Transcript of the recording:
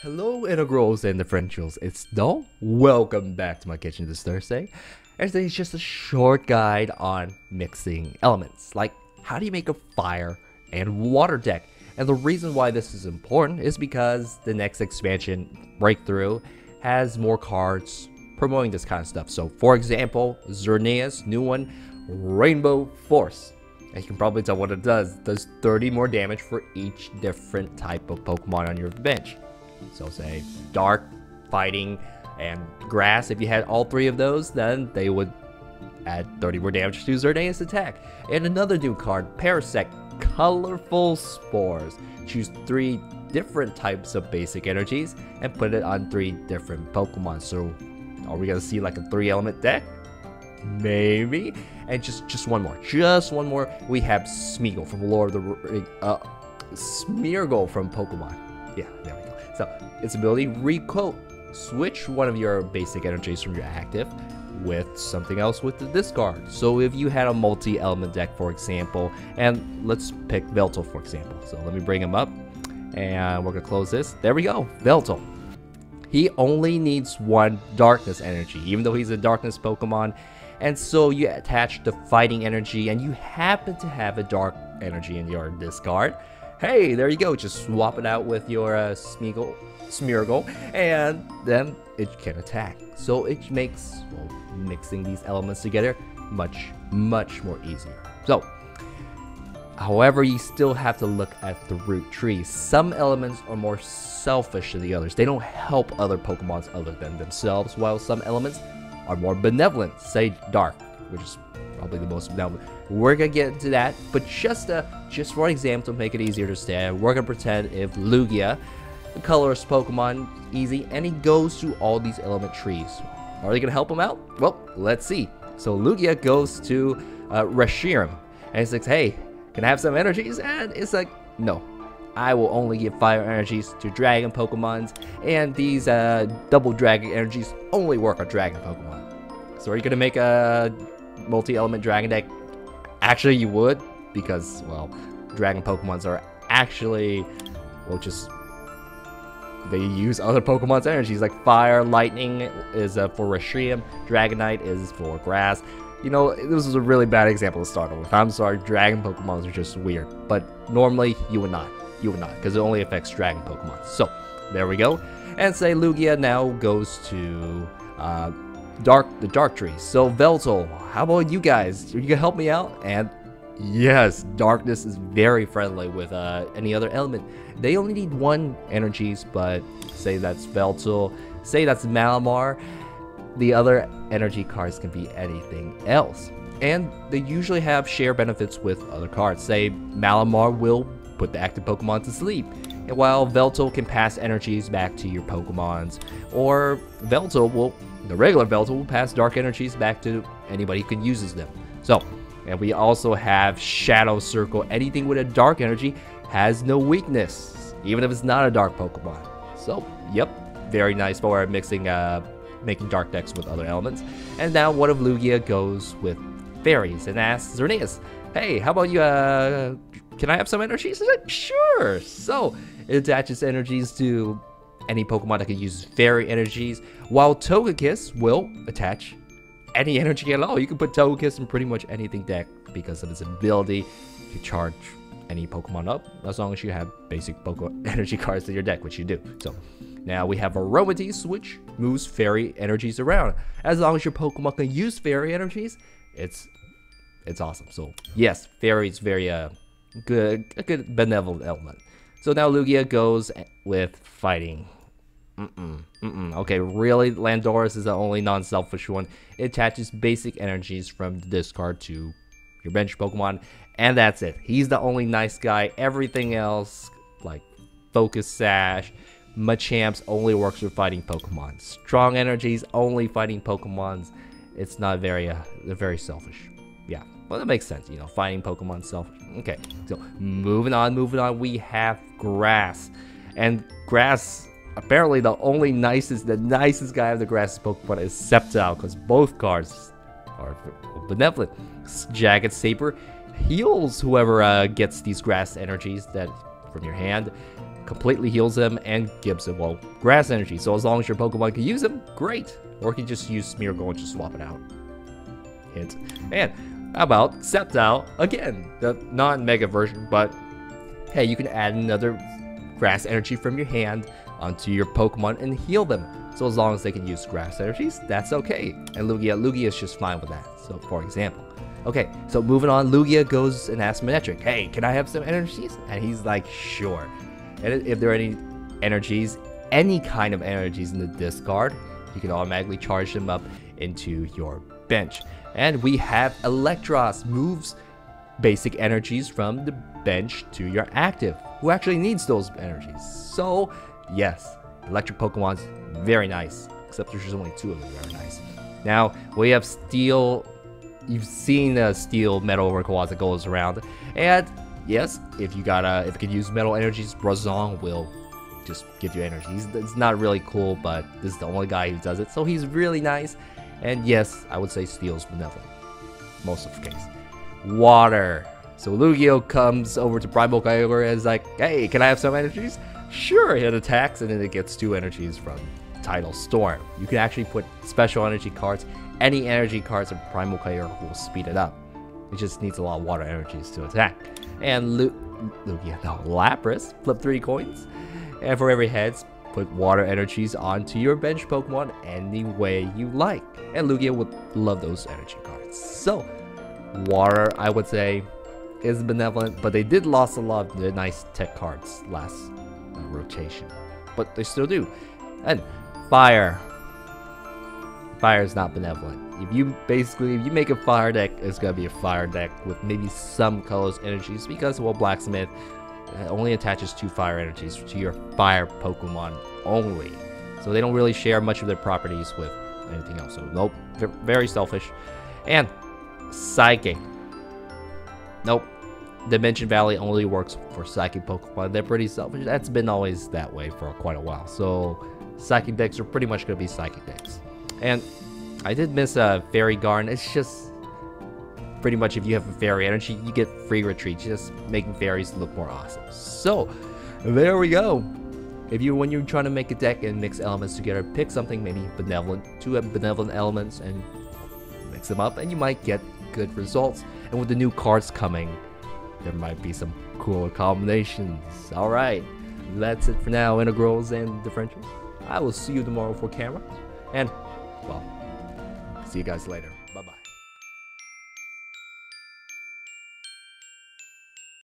Hello integrals and differentials, it's Doll. Welcome back to my kitchen this Thursday. And today's just a short guide on mixing elements, like how do you make a fire and water deck. And the reason why this is important is because the next expansion, Breakthrough, has more cards promoting this kind of stuff. So for example, Xerneas, new one, Rainbow Force. And you can probably tell what it does 30 more damage for each different type of Pokemon on your bench. So say Dark, Fighting, and Grass. If you had all three of those, then they would add 30 more damage to Xerneas' attack. And another new card, Parasect, Colorful Spores. Choose 3 different types of basic energies and put it on 3 different Pokemon. So are we gonna see like a 3-element deck? Maybe. And just one more. We have Smeagol from Lord of the Rings. Smeargle from Pokemon. Yeah, there we go. So its ability, Recoat. Switch one of your basic energies from your active with something else with the discard. So if you had a multi-element deck, for example, and let's pick Veltal, for example. So let me bring him up, and we're gonna close this. There we go, Veltal. He only needs 1 darkness energy, even though he's a darkness Pokemon. And so you attach the fighting energy, and you happen to have a dark energy in your discard. Hey, there you go. Just swap it out with your Smeargle, and then it can attack. So it makes, well, mixing these elements together much more easier. So, however, you still have to look at the root tree. Some elements are more selfish than the others. They don't help other Pokemons other than themselves, while some elements are more benevolent. Say Dark, which is probably the most benevolent. We're gonna get into that, but just for example, to make it easier to understand, we're gonna pretend if Lugia, the colorless Pokemon, easy, and he goes through all these element trees. Are they gonna help him out? Well, let's see. So Lugia goes to Reshiram, and he's like, hey, can I have some energies? And it's like, no, I will only give fire energies to dragon Pokemons, and these double dragon energies only work on dragon Pokemon. So are you gonna make a multi-element dragon deck? Actually, you would, because, well, dragon Pokemons are actually, well, they use other Pokemon's energies, like Fire, Lightning is for Reshiram, Dragonite is for Grass. You know, this is a really bad example to start with. I'm sorry, dragon Pokemons are just weird, but normally you would not, because it only affects dragon Pokemon. So, there we go. And say Lugia now goes to the Dark Tree. So Veltal, how about you guys? Are you gonna help me out? And yes, Darkness is very friendly with any other element. They only need 1 energies, but say that's Veltal, say that's Malamar. The other energy cards can be anything else. And they usually have share benefits with other cards. Say Malamar will put the active Pokemon to sleep, and while Veltal can pass energies back to your Pokemons, or the regular Veltal will pass dark energies back to anybody who can uses them. So, and we also have Shadow Circle. Anything with a dark energy has no weakness, even if it's not a dark Pokemon. So, yep, very nice for mixing, making dark decks with other elements. And now one of Lugia goes with fairies and asks Xerneas, hey, how about you, can I have some energies? He's like, sure. So, it attaches energies to any Pokemon that can use fairy energies, while Togekiss will attach any energy at all. You can put Togekiss in pretty much anything deck because of its ability to charge any Pokemon up, as long as you have basic energy cards in your deck, which you do. So now we have Aromatisse, which moves fairy energies around. As long as your Pokemon can use fairy energies, it's awesome. So yes, fairy is very a good benevolent element. So now Lugia goes with Fighting. Okay, really, Landorus is the only non-selfish one. It attaches basic energies from the discard to your bench Pokemon, and that's it. He's the only nice guy. Everything else, like Focus Sash, Machamps, only works with fighting Pokemon. Strong energies, only fighting Pokemons. It's not very, they're very selfish. Yeah, well, that makes sense, you know, fighting Pokemon selfish. Okay, so moving on, we have Grass. And Grass, apparently the nicest guy of the Grass Pokemon is Sceptile, because both cards are benevolent. Jagged Saber heals whoever gets these grass energies that from your hand, completely heals them and gives them, well, grass energy. So as long as your Pokemon can use them, great. Or you can just use Smeargle and just swap it out. Hint. And how about Sceptile? Again, the non-mega version, but hey, you can add another grass energy from your hand onto your Pokemon and heal them. So as long as they can use grass energies, that's okay. And Lugia is just fine with that. So for example, okay, so moving on, Lugia goes and asks Manectric, hey, can I have some energies? And he's like, sure. And if there are any energies, any kind of energies in the discard, you can automatically charge them up into your bench. And we have Electros, moves basic energies from the bench to your active, who actually needs those energies. So yes, electric Pokemon's very nice, except there's only 2 of them that are nice. Now we have Steel. You've seen the Steel Metal Rayquaza that goes around, and yes, if it can use metal energies, Brazon will just give you energy. It's not really cool, but this is the only guy who does it, so he's really nice. And yes, I would say Steel's benevolent most of the case. Water. So Lugia comes over to Primal Kyogre and is like, hey, can I have some energies? Sure, it attacks, and then it gets 2 energies from Tidal Storm. You can actually put special energy cards. Any energy cards of Primal Kyogre will speed it up. It just needs a lot of water energies to attack. And Lapras, flip 3 coins. And for every heads, put water energies onto your bench Pokemon any way you like. And Lugia would love those energy cards. So, water, I would say, is benevolent, but they did lose a lot of the nice tech cards last rotation. But they still do. And fire. Fire is not benevolent. If you make a fire deck, it's gonna be a fire deck with maybe some colors energies, because, well, Blacksmith only attaches 2 fire energies to your fire Pokemon only. So they don't really share much of their properties with anything else. So nope, very selfish. And Psychic. Nope. Dimension Valley only works for Psychic Pokemon. They're pretty selfish. That's been always that way for quite a while. So Psychic decks are pretty much gonna be Psychic decks. And I did miss a Fairy Garden. It's just pretty much, if you have a Fairy energy, you get free retreat, just making fairies look more awesome. So there we go. When you're trying to make a deck and mix elements together, pick something maybe benevolent, 2 benevolent elements, and mix them up, and you might get good results. And with the new cards coming, there might be some cool combinations. Alright, that's it for now, integrals and differentials. I will see you tomorrow for camera, and well, see you guys later.